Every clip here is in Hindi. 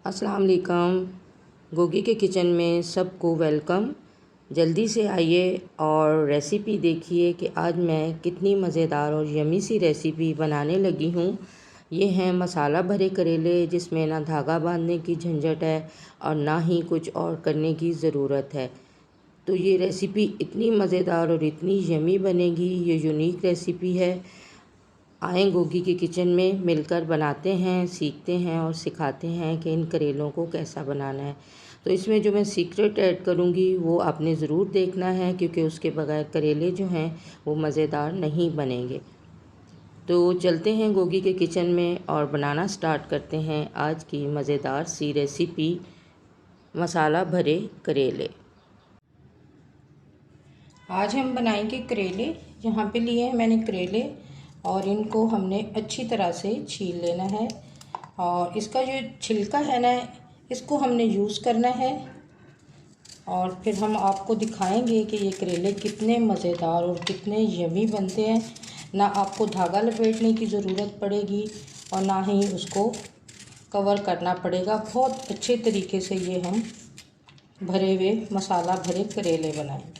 अस्सलाम वालेकुम। गोगी के किचन में सबको वेलकम। जल्दी से आइए और रेसिपी देखिए कि आज मैं कितनी मज़ेदार और यमी सी रेसिपी बनाने लगी हूँ। ये हैं मसाला भरे करेले, जिसमें ना धागा बांधने की झंझट है और ना ही कुछ और करने की ज़रूरत है। तो ये रेसिपी इतनी मज़ेदार और इतनी यमी बनेगी। ये यूनिक रेसिपी है। आएँ गोगी के किचन में, मिलकर बनाते हैं, सीखते हैं और सिखाते हैं कि इन करेलों को कैसा बनाना है। तो इसमें जो मैं सीक्रेट ऐड करूँगी वो आपने ज़रूर देखना है, क्योंकि उसके बगैर करेले जो हैं वो मज़ेदार नहीं बनेंगे। तो चलते हैं गोगी के किचन में और बनाना स्टार्ट करते हैं आज की मज़ेदार सी रेसिपी, मसाला भरे करेले। आज हम बनाएंगे करेले। यहाँ पे लिए हैं मैंने करेले और इनको हमने अच्छी तरह से छील लेना है। और इसका जो छिलका है ना, इसको हमने यूज़ करना है। और फिर हम आपको दिखाएंगे कि ये करेले कितने मज़ेदार और कितने यमी बनते हैं। ना आपको धागा लपेटने की ज़रूरत पड़ेगी और ना ही उसको कवर करना पड़ेगा। बहुत अच्छे तरीके से ये हम भरे हुए मसाला भरे करेले बनाएंगे।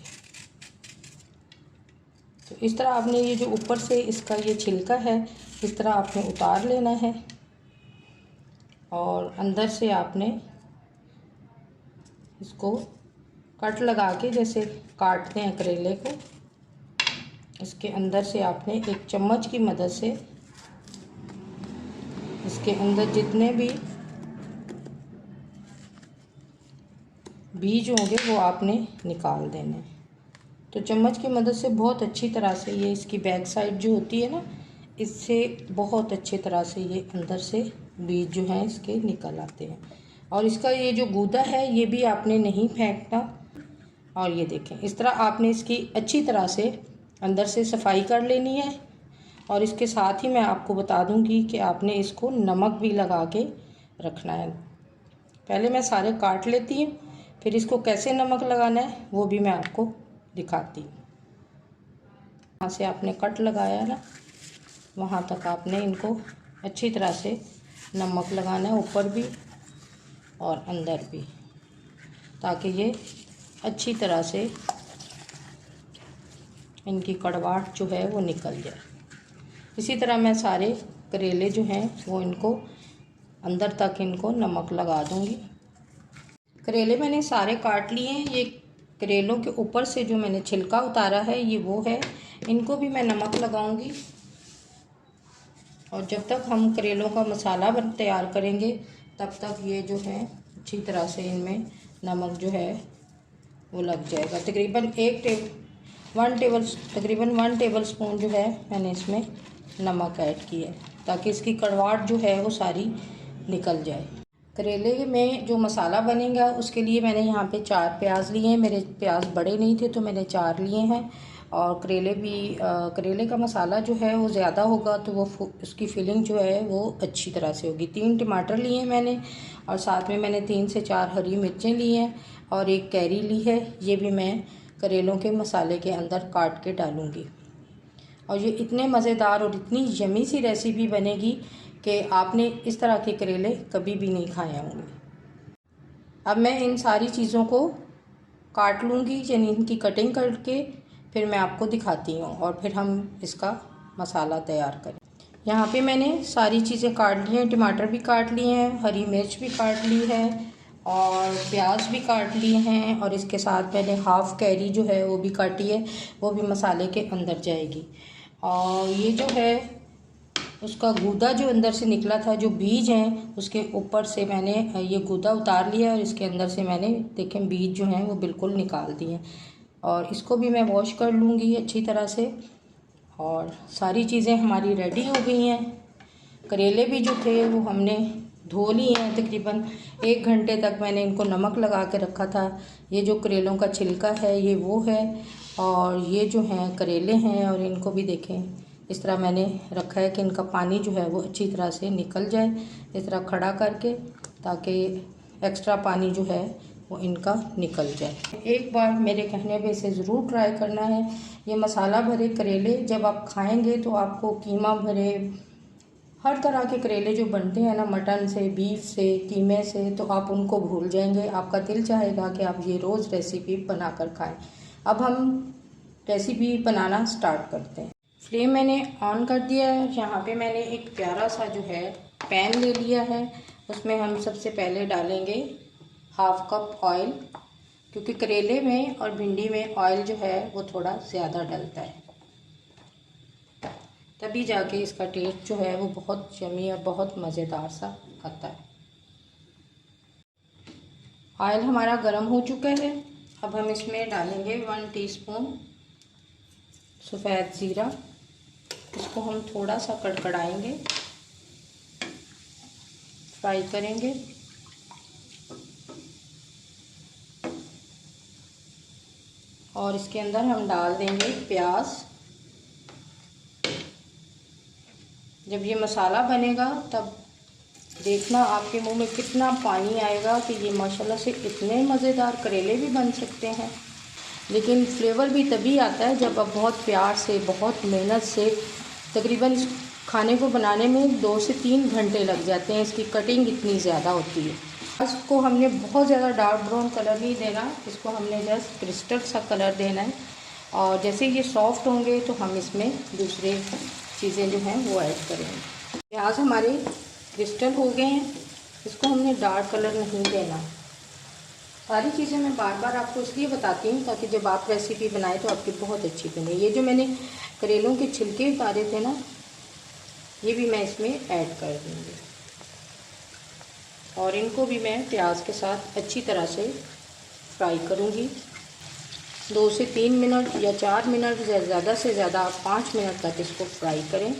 तो इस तरह आपने ये जो ऊपर से इसका ये छिलका है, इस तरह आपने उतार लेना है और अंदर से आपने इसको कट लगा के, जैसे काटते हैं करेले को, इसके अंदर से आपने एक चम्मच की मदद से इसके अंदर जितने भी बीज होंगे वो आपने निकाल देने हैं। तो चम्मच की मदद से बहुत अच्छी तरह से ये इसकी बैक साइड जो होती है ना, इससे बहुत अच्छी तरह से ये अंदर से बीज जो हैं इसके निकल आते हैं। और इसका ये जो गूदा है ये भी आपने नहीं फेंकना। और ये देखें, इस तरह आपने इसकी अच्छी तरह से अंदर से सफाई कर लेनी है। और इसके साथ ही मैं आपको बता दूंगी कि आपने इसको नमक भी लगा के रखना है। पहले मैं सारे काट लेती हूँ, फिर इसको कैसे नमक लगाना है वो भी मैं आपको दिखाती हूँ। यहाँ से आपने कट लगाया ना, वहाँ तक आपने इनको अच्छी तरह से नमक लगाना है, ऊपर भी और अंदर भी, ताकि ये अच्छी तरह से इनकी कड़वाहट जो है वो निकल जाए। इसी तरह मैं सारे करेले जो हैं वो इनको अंदर तक इनको नमक लगा दूँगी। करेले मैंने सारे काट लिए हैं। ये करेलों के ऊपर से जो मैंने छिलका उतारा है ये वो है, इनको भी मैं नमक लगाऊंगी। और जब तक हम करेलों का मसाला तैयार करेंगे तब तक ये जो है अच्छी तरह से इनमें नमक जो है वो लग जाएगा। तकरीबन वन टेबल स्पून जो है मैंने इसमें नमक ऐड किया है, ताकि इसकी कड़वाहट जो है वो सारी निकल जाए। करेले में जो मसाला बनेगा उसके लिए मैंने यहाँ पे 4 प्याज लिए हैं। मेरे प्याज बड़े नहीं थे तो मैंने 4 लिए हैं। और करेले का मसाला जो है वो ज़्यादा होगा तो वो उसकी फिलिंग जो है वो अच्छी तरह से होगी। 3 टमाटर लिए हैं मैंने, और साथ में मैंने 3 से 4 हरी मिर्चें ली हैं और एक कैरी ली है। ये भी मैं करेलों के मसाले के अंदर काट के डालूँगी। और ये इतने मज़ेदार और इतनी यमी सी रेसिपी बनेगी कि आपने इस तरह के करेले कभी भी नहीं खाए होंगे। अब मैं इन सारी चीज़ों को काट लूँगी, यानी इनकी कटिंग करके फिर मैं आपको दिखाती हूँ और फिर हम इसका मसाला तैयार करें। यहाँ पे मैंने सारी चीज़ें काट ली हैं। टमाटर भी काट लिए हैं, हरी मिर्च भी काट ली है और प्याज भी काट लिए हैं। और इसके साथ मैंने हाफ़ कैरी जो है वो भी काटी है, वो भी मसाले के अंदर जाएगी। और ये जो है उसका गूदा जो अंदर से निकला था, जो बीज हैं उसके ऊपर से मैंने ये गूदा उतार लिया और इसके अंदर से मैंने देखें बीज जो हैं वो बिल्कुल निकाल दिए। और इसको भी मैं वॉश कर लूँगी अच्छी तरह से। और सारी चीज़ें हमारी रेडी हो गई हैं। करेले भी जो थे वो हमने धो लिए हैं। तकरीबन 1 घंटे तक मैंने इनको नमक लगा के रखा था। ये जो करेलों का छिलका है ये वो है, और ये जो हैं करेले हैं, और इनको भी देखें इस तरह मैंने रखा है कि इनका पानी जो है वो अच्छी तरह से निकल जाए, इस तरह खड़ा करके, ताकि एक्स्ट्रा पानी जो है वो इनका निकल जाए। एक बार मेरे कहने पे इसे ज़रूर ट्राई करना है। ये मसाला भरे करेले जब आप खाएंगे तो आपको कीमा भरे हर तरह के करेले जो बनते हैं ना, मटन से, बीफ से, कीमे से, तो आप उनको भूल जाएंगे। आपका दिल चाहेगा कि आप ये रोज़ रेसिपी बनाकर खाएं। अब हम रेसिपी बनाना स्टार्ट करते हैं। फ्लेम मैंने ऑन कर दिया है। यहाँ पे मैंने एक प्यारा सा जो है पैन ले लिया है। उसमें हम सबसे पहले डालेंगे 1/2 कप ऑयल, क्योंकि करेले में और भिंडी में ऑयल जो है वो थोड़ा ज़्यादा डलता है, तभी जाके इसका टेस्ट जो है वो बहुत यम्मी और बहुत मज़ेदार सा आता है। ऑयल हमारा गर्म हो चुका है। अब हम इसमें डालेंगे 1 टीस्पून सफ़ेद ज़ीरा। इसको हम थोड़ा सा कड़कड़ाएंगे, फ्राई करेंगे। और इसके अंदर हम डाल देंगे प्याज। जब ये मसाला बनेगा तब देखना आपके मुंह में कितना पानी आएगा कि ये माशाल्लाह से इतने मज़ेदार करेले भी बन सकते हैं। लेकिन फ्लेवर भी तभी आता है जब आप बहुत प्यार से, बहुत मेहनत से, तकरीबन इस खाने को बनाने में 2 से 3 घंटे लग जाते हैं। इसकी कटिंग इतनी ज़्यादा होती है। इसको हमने बहुत ज़्यादा डार्क ब्राउन कलर नहीं देना, इसको हमने जस्ट क्रिस्टल सा कलर देना है। और जैसे ये सॉफ्ट होंगे तो हम इसमें दूसरे चीज़ें जो हैं वो ऐड करेंगे। प्याज हमारे क्रिस्टल हो गए हैं, इसको हमने डार्क कलर नहीं देना। सारी चीज़ें मैं बार बार आपको इसलिए बताती हूँ ताकि जब आप रेसिपी बनाएं तो आपकी बहुत अच्छी बने। ये जो मैंने करेलों के छिलके उतारे थे ना, ये भी मैं इसमें ऐड कर दूँगी। और इनको भी मैं प्याज के साथ अच्छी तरह से फ्राई करूँगी। 2 से 3 मिनट या 4 मिनट, ज़्यादा से ज़्यादा 5 मिनट तक इसको फ्राई करें।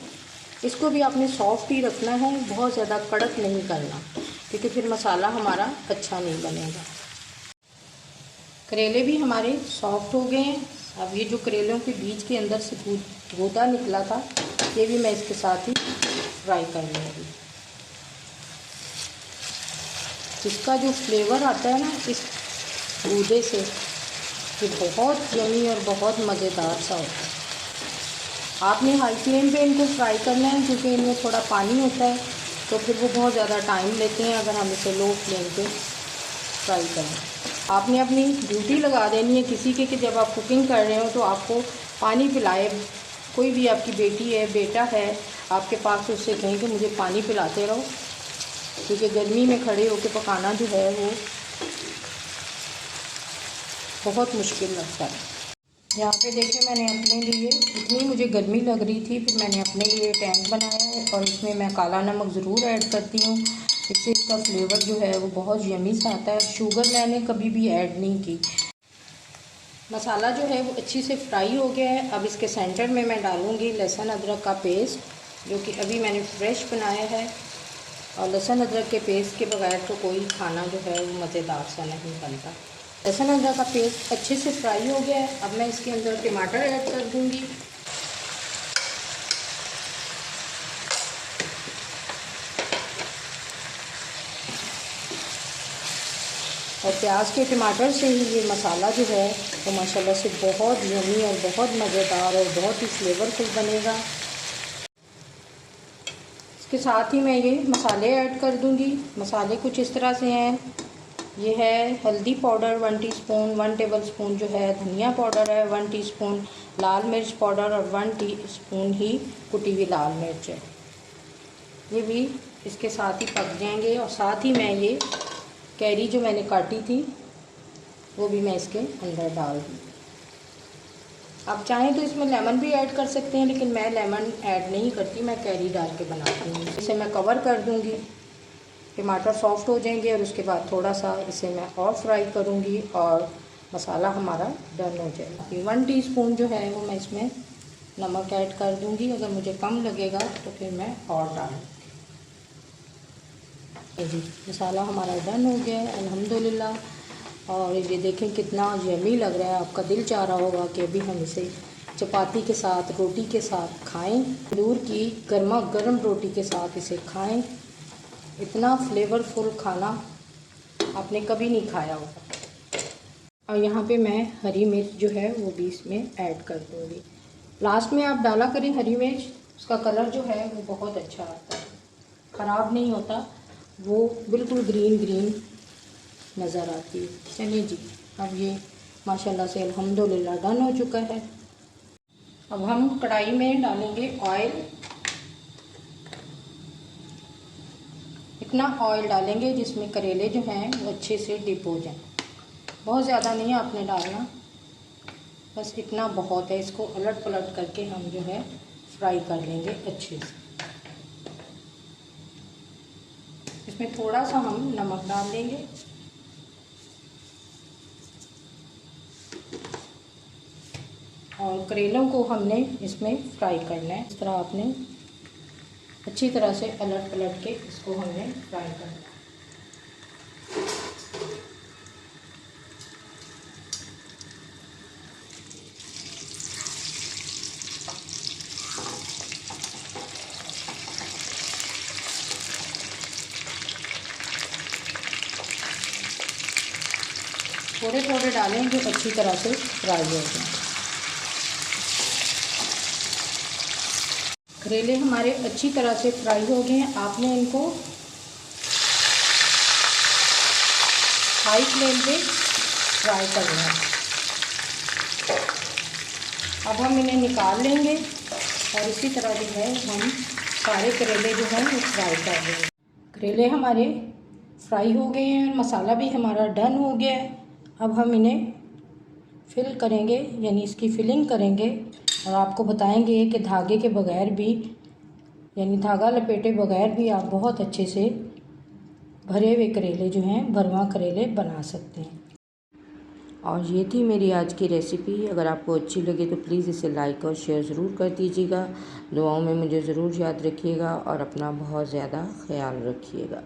इसको भी आपने सॉफ्ट ही रखना है, बहुत ज़्यादा कड़क नहीं करना, क्योंकि फिर मसाला हमारा अच्छा नहीं बनेगा। करेले भी हमारे सॉफ्ट हो गए हैं। अब ये जो करेलों के बीज के अंदर से गूदा निकला था, ये भी मैं इसके साथ ही फ्राई कर लूँगी। इसका जो फ्लेवर आता है ना इस गूदे से, ये बहुत यम्मी और बहुत मज़ेदार सा होता है। आपने हाई फ्लेम पे इनको फ्राई करना है, क्योंकि इनमें थोड़ा पानी होता है तो फिर वो बहुत ज़्यादा टाइम लेते हैं अगर हम इसे लो फ्लेम पे फ्राई करें। आपने अपनी ड्यूटी लगा देनी है किसी की कि जब आप कुकिंग कर रहे हो तो आपको पानी पिलाए। कोई भी आपकी बेटी है, बेटा है आपके पास, तो उससे कहें कि मुझे पानी पिलाते रहो, क्योंकि गर्मी में खड़े होकर पकाना जो है वो बहुत मुश्किल लगता है। यहाँ पे देखिए मैंने अपने लिए, इतनी मुझे गर्मी लग रही थी, फिर मैंने अपने लिए टैंक बनाया है और इसमें मैं काला नमक ज़रूर ऐड करती हूँ। इससे इसका फ्लेवर जो है वो बहुत यम्मी सा आता है। शुगर मैंने कभी भी ऐड नहीं की। मसाला जो है वो अच्छी से फ्राई हो गया है। अब इसके सेंटर में मैं डालूँगी लहसुन अदरक का पेस्ट, जो कि अभी मैंने फ्रेश बनाया है। और लहसुन अदरक के पेस्ट के बगैर तो कोई खाना जो है वो मज़ेदार सा नहीं बनता। लहसुन अदरक का पेस्ट अच्छे से फ्राई हो गया है। अब मैं इसके अंदर टमाटर ऐड कर दूंगी। और प्याज के टमाटर से ही ये मसाला जो है वो माशाल्लाह से बहुत यम्मी और बहुत मज़ेदार और बहुत ही फ्लेवरफुल बनेगा। इसके साथ ही मैं ये मसाले ऐड कर दूंगी। मसाले कुछ इस तरह से हैं। ये है हल्दी पाउडर 1 टीस्पून, 1 टेबलस्पून जो है धनिया पाउडर है, 1 टीस्पून लाल मिर्च पाउडर और 1 टीस्पून ही कुटी हुई लाल मिर्च है। ये भी इसके साथ ही पक जाएंगे। और साथ ही मैं ये कैरी जो मैंने काटी थी वो भी मैं इसके अंदर डाल दूँ। आप चाहें तो इसमें लेमन भी ऐड कर सकते हैं, लेकिन मैं लेमन ऐड नहीं करती, मैं कैरी डाल के बनाती हूँ। इसे मैं कवर कर दूँगी। टमाटर सॉफ्ट हो जाएंगे और उसके बाद थोड़ा सा इसे मैं और फ्राई करूँगी और मसाला हमारा डन हो जाएगा। 1 टीस्पून जो है वो मैं इसमें नमक ऐड कर दूँगी। अगर मुझे कम लगेगा तो फिर मैं और डालूँगी। जी मसाला हमारा डन हो गया है अल्हम्दुलिल्लाह। और ये देखें कितना यम्मी लग रहा है। आपका दिल चाह रहा होगा कि अभी हम इसे चपाती के साथ, रोटी के साथ खाएँ। तंदूर की गर्मा गर्म रोटी के साथ इसे खाएँ। इतना फ्लेवरफुल खाना आपने कभी नहीं खाया होगा। और यहाँ पे मैं हरी मिर्च जो है वो भी इसमें ऐड कर दूँगी। लास्ट में आप डाला करें हरी मिर्च, उसका कलर जो है वो बहुत अच्छा आता है। ख़राब नहीं होता, वो बिल्कुल ग्रीन ग्रीन नज़र आती है। चलिए जी, अब ये माशाल्लाह से अल्हम्दुलिल्लाह डन हो चुका है। अब हम कढ़ाई में डालेंगे ऑयल। इतना ऑयल डालेंगे जिसमें करेले जो हैं वो अच्छे से डिप हो जाएं। बहुत ज़्यादा नहीं आपने डालना, बस इतना बहुत है। इसको उलट पलट करके हम जो है फ्राई कर लेंगे अच्छे से। इसमें थोड़ा सा हम नमक डाल देंगे और करेलों को हमने इसमें फ्राई करना है। इस तरह आपने अच्छी तरह से पलट पलट के इसको हमने फ्राई करना है। थोड़े थोड़े डालें जो अच्छी तरह से फ्राई हो जाए। करेले हमारे अच्छी तरह से फ्राई हो गए हैं। आपने इनको हाई फ्लेम पे फ्राई करना है। अब हम इन्हें निकाल लेंगे और इसी तरह जो है हम सारे करेले जो हैं वो फ्राई कर लेंगे। करेले हमारे फ्राई हो गए हैं, मसाला भी हमारा डन हो गया है। अब हम इन्हें फिल करेंगे, यानी इसकी फिलिंग करेंगे और आपको बताएंगे कि धागे के बगैर भी, यानी धागा लपेटे बगैर भी आप बहुत अच्छे से भरे हुए करेले जो हैं, भरवा करेले बना सकते हैं। और ये थी मेरी आज की रेसिपी। अगर आपको अच्छी लगे तो प्लीज़ इसे लाइक और शेयर ज़रूर कर दीजिएगा। दुआओं में मुझे ज़रूर याद रखिएगा और अपना बहुत ज़्यादा ख्याल रखिएगा।